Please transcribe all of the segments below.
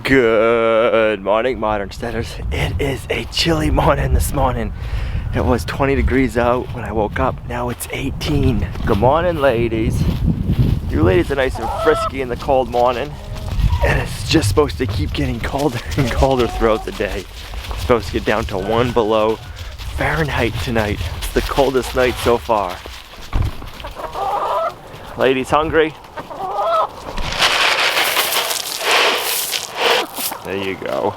Good morning, Modern Homesteaders. It is a chilly morning this morning. It was 20 degrees out when I woke up. Now it's 18. Good morning, ladies. You ladies are nice and frisky in the cold morning. And it's just supposed to keep getting colder and colder throughout the day. It's supposed to get down to 1 below Fahrenheit tonight. It's the coldest night so far. Ladies hungry? There you go.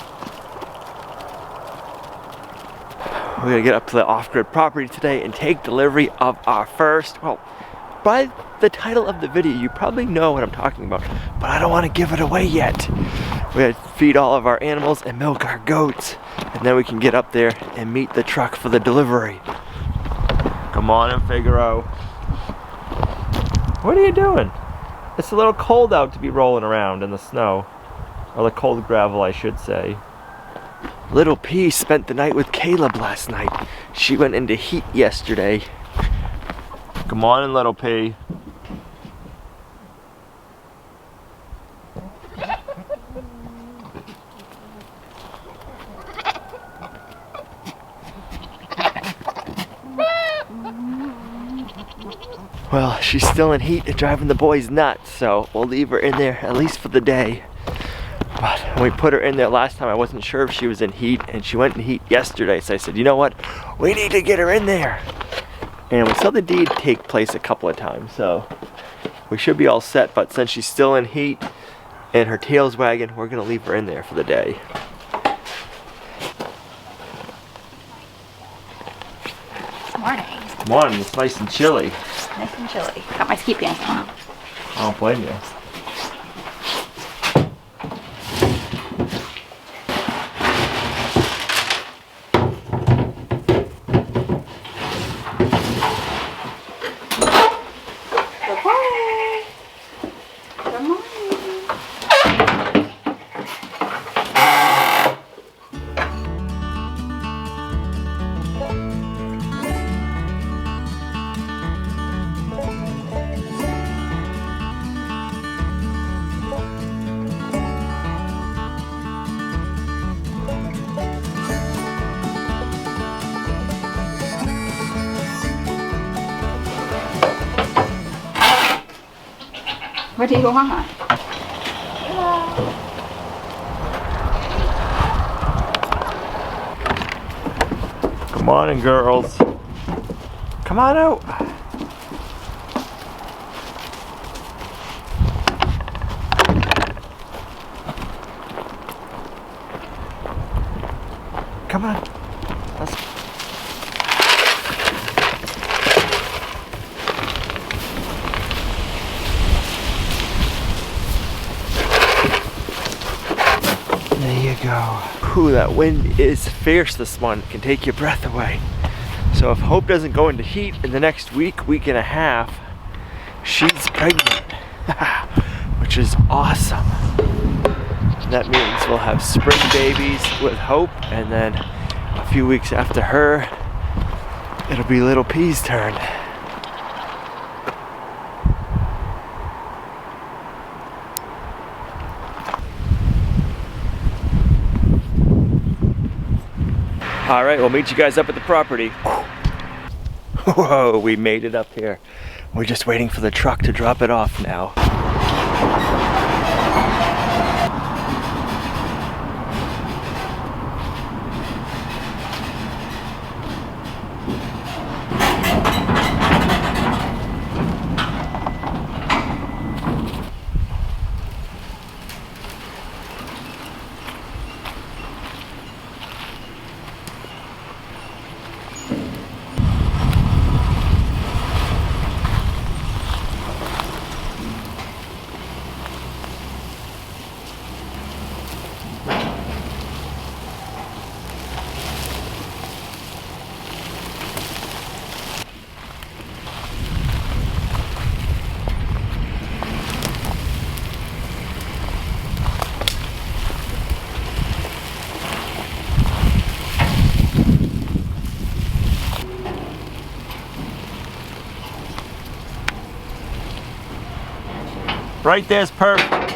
We're gonna get up to the off-grid property today and take delivery of our first, well, by the title of the video, you probably know what I'm talking about, but I don't want to give it away yet. We gotta feed all of our animals and milk our goats, and then we can get up there and meet the truck for the delivery. Come on in, Figaro. What are you doing? It's a little cold out to be rolling around in the snow. Or the cold gravel, I should say. Little P spent the night with Caleb last night. She went into heat yesterday. Come on in, Little P. Well, she's still in heat and driving the boys nuts, so we'll leave her in there at least for the day. But when we put her in there last time, I wasn't sure if she was in heat, and she went in heat yesterday. So I said, you know what? We need to get her in there. And we saw the deed take place a couple of times, so we should be all set. But since she's still in heat and her tail's wagging, we're gonna leave her in there for the day. Good morning. Good morning. It's nice and chilly. Nice and chilly. Got my ski pants on. I don't blame you. What do you want? Come on in, girls. Come on out. Come on. Let's... There you go. Ooh, that wind is fierce this morning. It can take your breath away. So if Hope doesn't go into heat in the next week and a half, she's pregnant, which is awesome. That means we'll have spring babies with Hope, and then a few weeks after her, it'll be Little P's turn. All right, we'll meet you guys up at the property. Whoa, we made it up here. We're just waiting for the truck to drop it off now. Right there's perfect.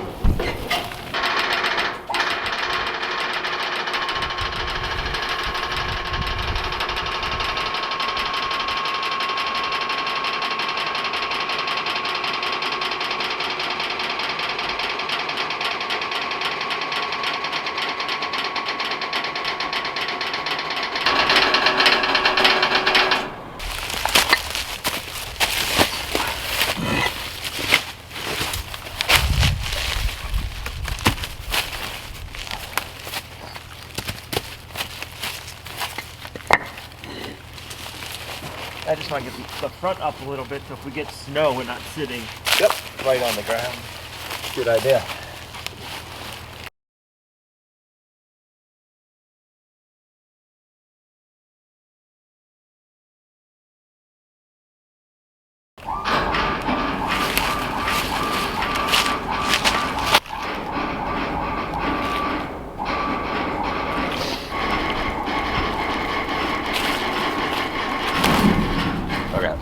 I just want to get the front up a little bit so if we get snow, we're not sitting right on the ground. Good idea. Okay.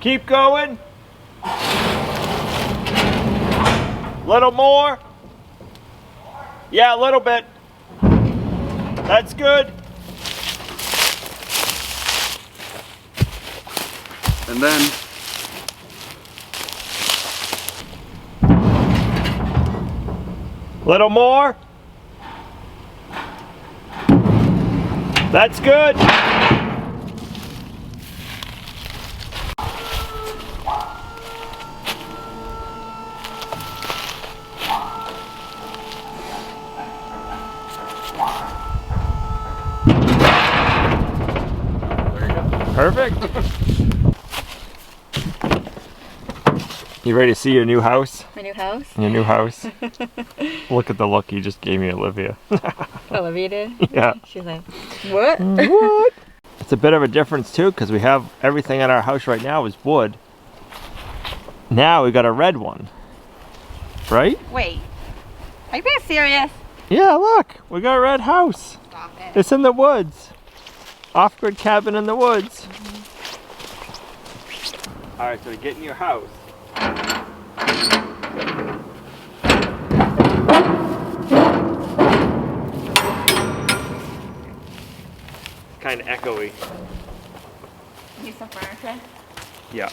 Keep going. Little more. Yeah, a little bit. That's good. And then Little more. That's good. Perfect. You ready to see your new house? My new house? Your new house. Look at the look you just gave me, Olivia. Olivia did? Yeah. She's like, what? What? It's a bit of a difference too, because we have everything in our house right now is wood. Now we got a red one. Right? Wait. Are you being serious? Yeah, look. We got a red house. Stop it. It's in the woods. Off-grid cabin in the woods. All right, so to get in your house. Kind of echoey. Need some furniture? Yeah.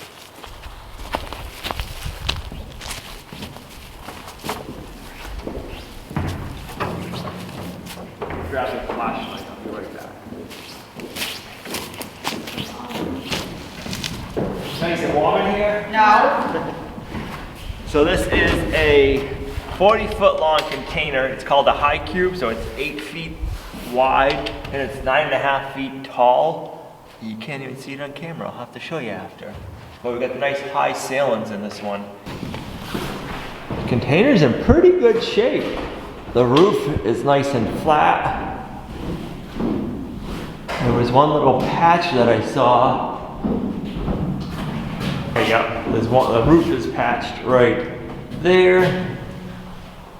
Grab the flashlight, I'll be right back. Nice and warm in here? No. So this is a 40-foot long container. It's called a high cube, so it's 8 feet wide and it's 9.5 feet tall. You can't even see it on camera. I'll have to show you after. But we've got the nice high ceilings in this one. The container's in pretty good shape. The roof is nice and flat. There was one little patch that I saw. Yeah, there's one. The roof is patched right there.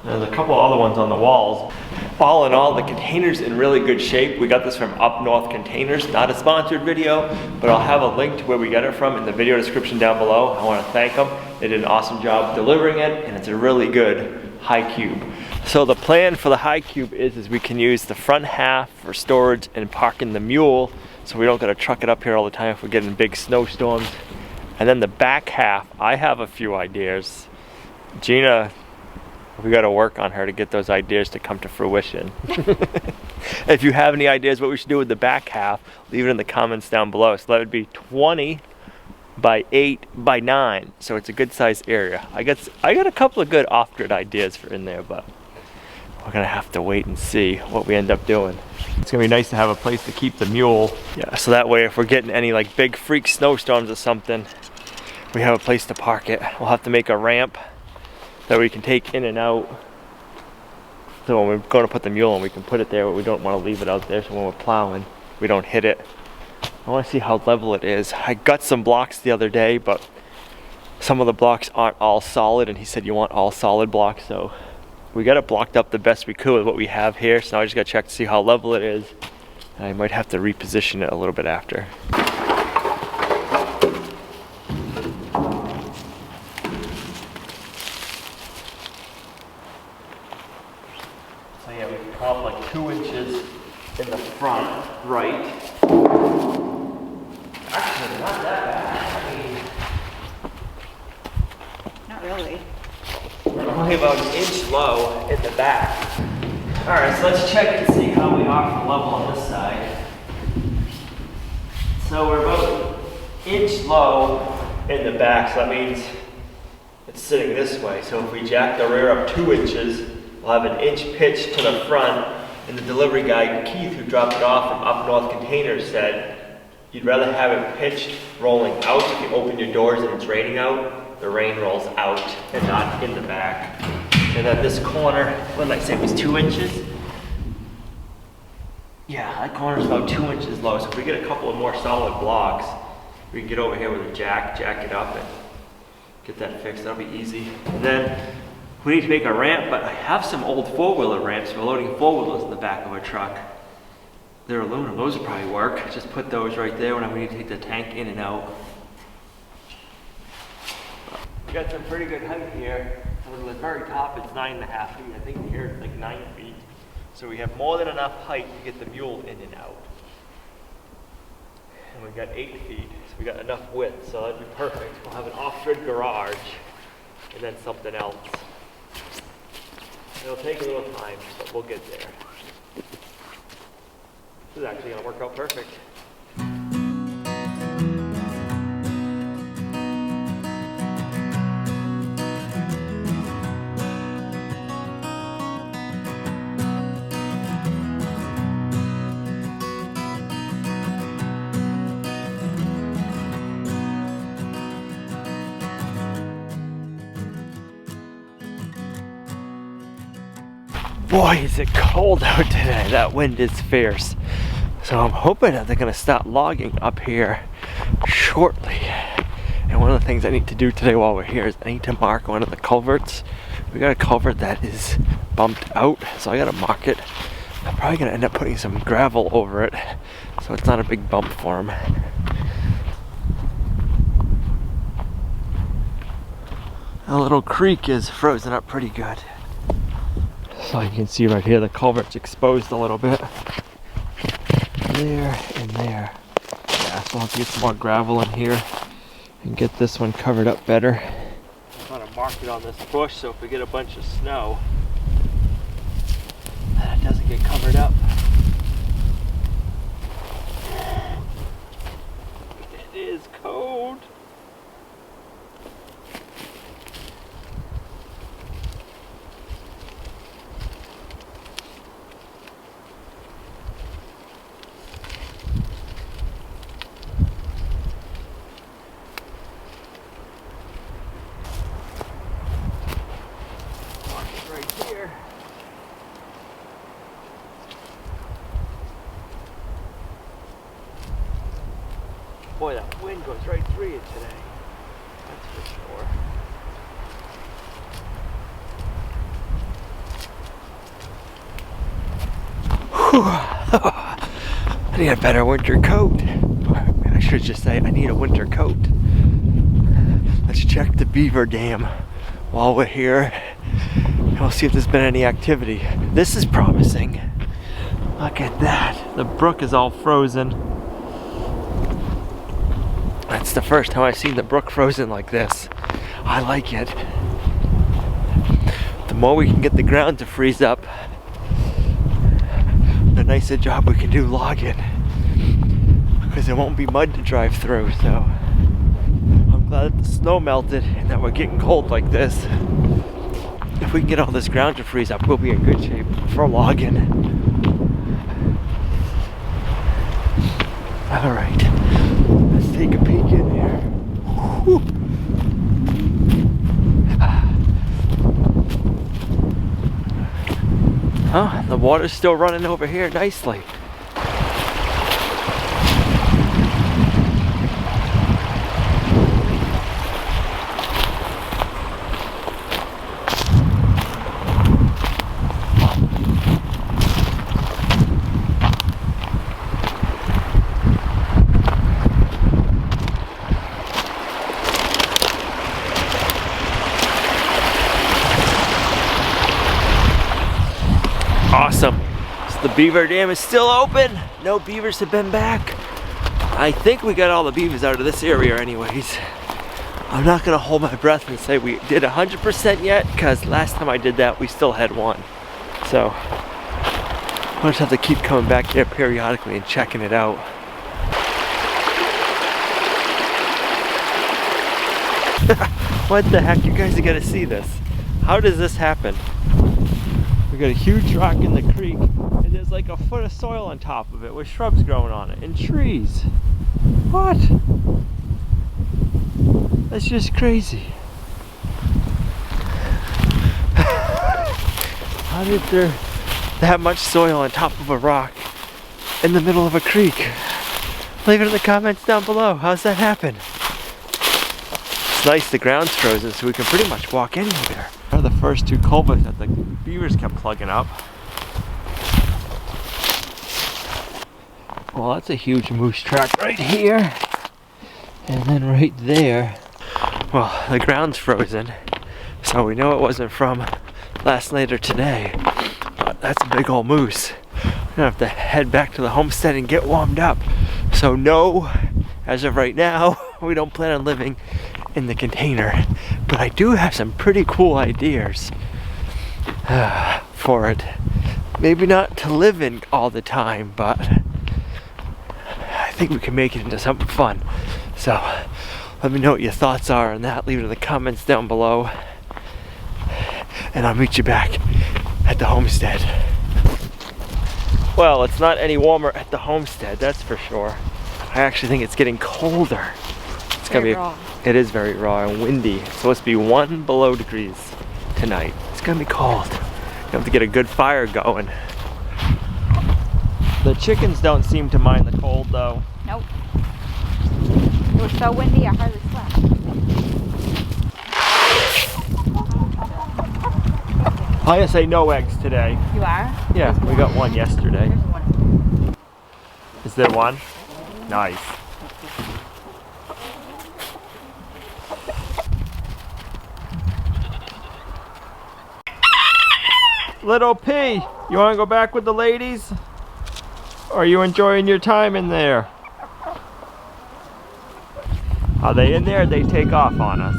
There's a couple other ones on the walls. All in all, the container's in really good shape. We got this from Up North Containers, not a sponsored video, but I'll have a link to where we got it from in the video description down below. I want to thank them. They did an awesome job delivering it, and it's a really good high cube. So the plan for the high cube is we can use the front half for storage and parking the mule, so we don't got to truck it up here all the time if we're getting big snowstorms. And then the back half, I have a few ideas. Gina, we got to work on her to get those ideas to come to fruition. If you have any ideas what we should do with the back half, leave it in the comments down below. So that would be 20 by 8 by 9, so it's a good sized area. I got a couple of good off-grid ideas for in there, but we're gonna have to wait and see what we end up doing. It's gonna be nice to have a place to keep the mule. Yeah, so that way if we're getting any like big freak snowstorms or something, we have a place to park it. We'll have to make a ramp that we can take in and out. So when we're going to put the mule in, we can put it there, but we don't want to leave it out there, so when we're plowing, we don't hit it. I want to see how level it is. I got some blocks the other day, but some of the blocks aren't all solid, and he said you want all solid blocks, so we got it blocked up the best we could with what we have here, so now I just got to check to see how level it is. And I might have to reposition it a little bit after. So yeah, we can come up like 2 inches in the front, right. Actually, not that bad. I mean, Not really. we're only about an inch low in the back. All right, so let's check and see how we are for level on this side. So we're about an inch low in the back, so that means it's sitting this way. So if we jack the rear up 2 inches, we'll have an inch pitch to the front, and the delivery guy, Keith, who dropped it off from Up North Containers, said you'd rather have it pitched rolling out. If you open your doors and it's raining out, the rain rolls out and not in the back. And then this corner, what did I say, it was 2 inches? Yeah, that corner's about 2 inches low, so if we get a couple of more solid blocks, we can get over here with a jack it up and get that fixed. That'll be easy. And then we need to make a ramp, but I have some old four-wheeler ramps for loading four-wheelers in the back of a truck. They're aluminum, those will probably work. Just put those right there whenever we need to take the tank in and out. We got some pretty good height here. So to the very top it's 9.5 feet. I think here it's like 9 feet. So we have more than enough height to get the mule in and out. And we've got 8 feet, so we got enough width, so that'd be perfect. We'll have an off-grid garage and then something else. It'll take a little time, but we'll get there. This is actually gonna work out perfect. Boy, is it cold out today. That wind is fierce. So I'm hoping that they're gonna start logging up here shortly. And one of the things I need to do today while we're here is I need to mark one of the culverts. We got a culvert that is bumped out, so I gotta mark it. I'm probably gonna end up putting some gravel over it so it's not a big bump for them. A little creek is frozen up pretty good. So you can see right here the culvert's exposed a little bit. There and there. Yeah, so I'll have to get some more gravel in here and get this one covered up better. I'm trying to mark it on this bush so if we get a bunch of snow, that it doesn't get covered up. It is cold. Boy, that wind goes right through you today. That's for sure. I need a better winter coat. I should just say I need a winter coat. Let's check the beaver dam while we're here. And we'll see if there's been any activity. This is promising. Look at that. The brook is all frozen. That's the first time I've seen the brook frozen like this. I like it. The more we can get the ground to freeze up, the nicer job we can do logging. Because there won't be mud to drive through, so that the snow melted and that we're getting cold like this. If we can get all this ground to freeze up, we'll be in good shape for logging. All right, let's take a peek in here. Whew. Huh? The water's still running over here nicely. Awesome. So the beaver dam is still open. No beavers have been back. I think we got all the beavers out of this area anyways. I'm not gonna hold my breath and say we did 100% yet, because last time I did that we still had one. So we'll just have to keep coming back there periodically and checking it out. What the heck? You guys are gonna see this. How does this happen? We got a huge rock in the creek, and there's like a foot of soil on top of it with shrubs growing on it and trees. What? That's just crazy. How did there that much soil on top of a rock in the middle of a creek? Leave it in the comments down below. How's that happen? It's nice the ground's frozen, so we can pretty much walk anywhere. They're the first two culverts that the beavers kept plugging up. Well, that's a huge moose track right here. And then right there. Well, the ground's frozen, so we know it wasn't from last night or today. But that's a big old moose. We're gonna have to head back to the homestead and get warmed up. So no, as of right now, we don't plan on living in the container. But I do have some pretty cool ideas for it. Maybe not to live in all the time, but I think we can make it into something fun. So let me know what your thoughts are on that. Leave it in the comments down below. And I'll meet you back at the homestead. Well, it's not any warmer at the homestead, that's for sure. I actually think it's getting colder. It's gonna be raw. It is very raw and windy. It's supposed to be 1 below degrees tonight. It's gonna be cold. You have to get a good fire going. The chickens don't seem to mind the cold though. Nope. It was so windy I hardly slept. I'm gonna say no eggs today. You are? Yeah, we got one yesterday. There's one. Is there one? Nice. Little P, you want to go back with the ladies? Or are you enjoying your time in there? Are they in there or they take off on us?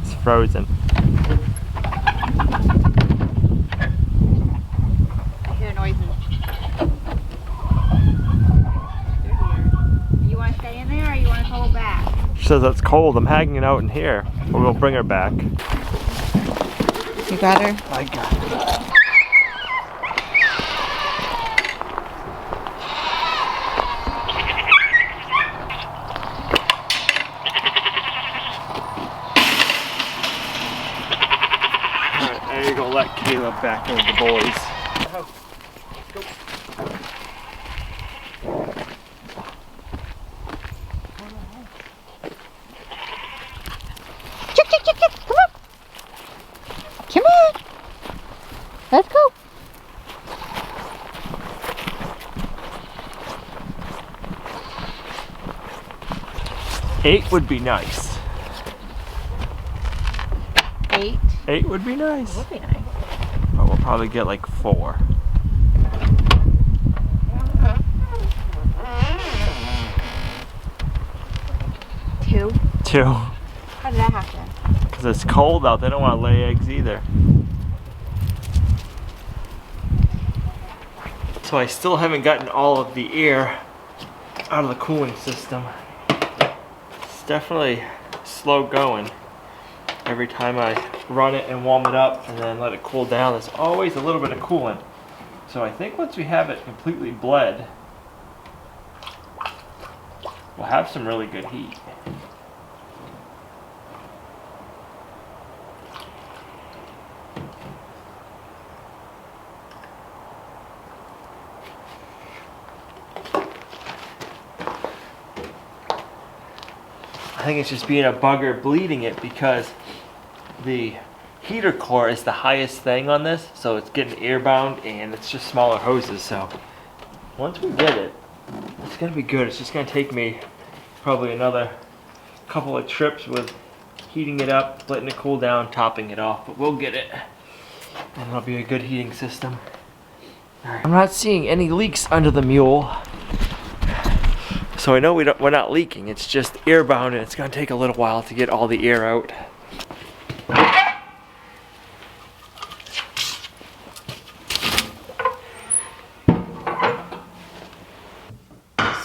It's frozen. I hear noises. They're here. You want to stay in there or you want to go back? She says it's cold. I'm hanging out in here. We'll bring her back. You got her? I got her. Alright, there you go. Let Caleb back in with the boys. Come on. Let's go. Eight would be nice. 8. 8 would be nice. Would be nice. But we'll probably get like 4. Two. 2. How did that happen? Because it's cold out. They don't want to lay eggs either. So I still haven't gotten all of the air out of the cooling system. definitely slow going. Every time I run it and warm it up and then let it cool down, there's always a little bit of coolant. So I think once we have it completely bled, we'll have some really good heat. I think it's just being a bugger bleeding it because the heater core is the highest thing on this, so it's getting airbound and it's just smaller hoses. So once we get it, it's gonna be good. It's just gonna take me probably another couple of trips with heating it up, letting it cool down, topping it off, but we'll get it. And it'll be a good heating system. I'm not seeing any leaks under the mule. So I know we're not leaking, it's just airbound and it's gonna take a little while to get all the air out.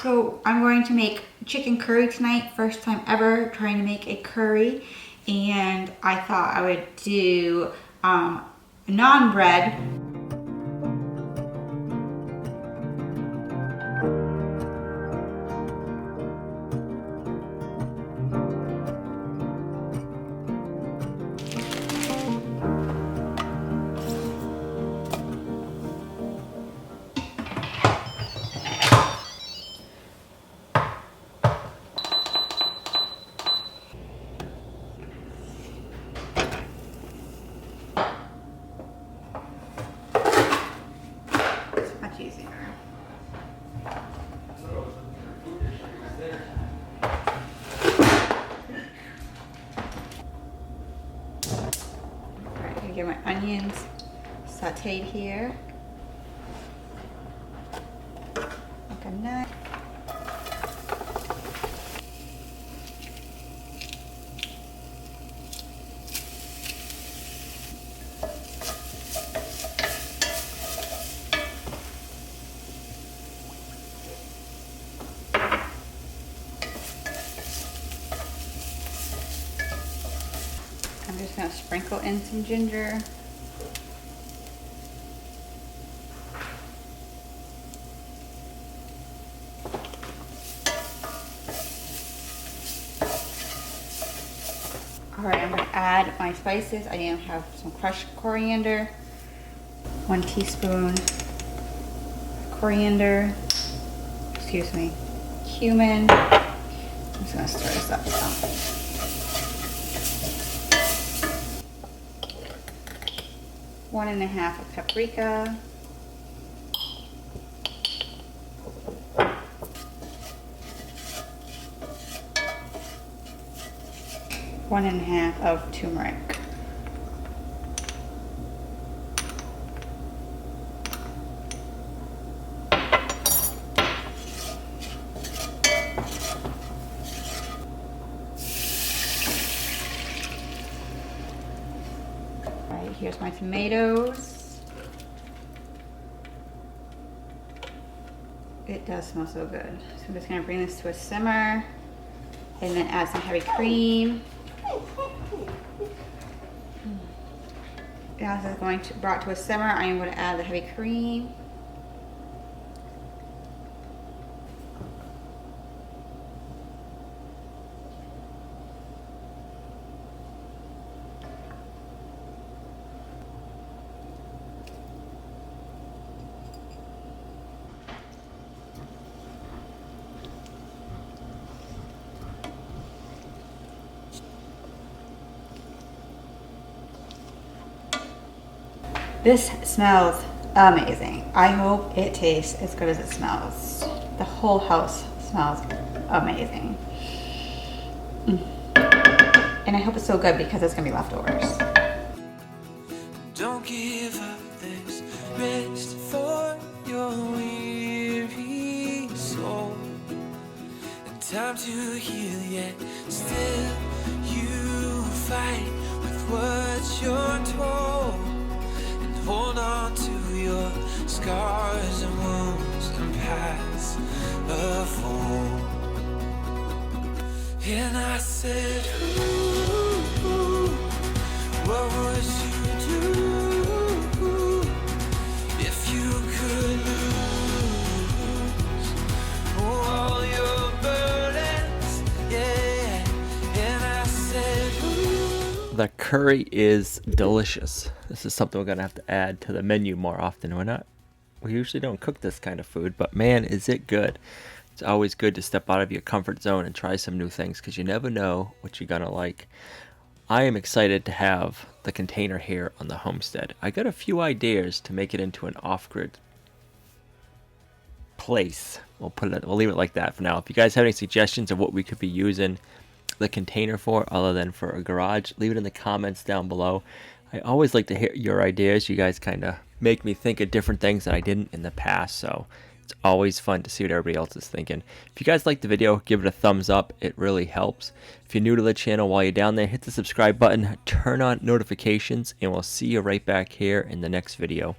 So I'm going to make chicken curry tonight. First time ever trying to make a curry. And I thought I would do naan bread. Get my onions sauteed here. Like a nut. I'm just going to sprinkle in some ginger. Alright, I'm going to add my spices. I now have some crushed coriander, 1 teaspoon coriander, excuse me, cumin. I'm just going to stir this up some. 1.5 of paprika, 1.5 of turmeric. Right, here's my tomatoes. It does smell so good. So I'm just gonna bring this to a simmer and then add some heavy cream. As it's going to brought to a simmer, I am going to add the heavy cream. This smells amazing. I hope it tastes as good as it smells. The whole house smells amazing. And I hope it's so good because it's gonna be leftovers. Don't give up, there's rest for your weary soul. And time to heal, yet still you fight with what you're told. Hold on to your scars and wounds and paths of home. And I said, ooh, what would you do if you could lose all your burdens? Yeah. And I said, ooh. The curry is delicious. This is something we're gonna have to add to the menu more often. We usually don't cook this kind of food, but man, is it good. It's always good to step out of your comfort zone and try some new things because you never know what you're gonna like. I am excited to have the container here on the homestead. I got a few ideas to make it into an off-grid place. We'll leave it like that for now. If you guys have any suggestions of what we could be using the container for other than for a garage, leave it in the comments down below. I always like to hear your ideas. You guys kind of make me think of different things that I didn't in the past, so it's always fun to see what everybody else is thinking. If you guys like the video, give it a thumbs up. It really helps. If you're new to the channel, while you're down there, hit the subscribe button, turn on notifications, and we'll see you right back here in the next video.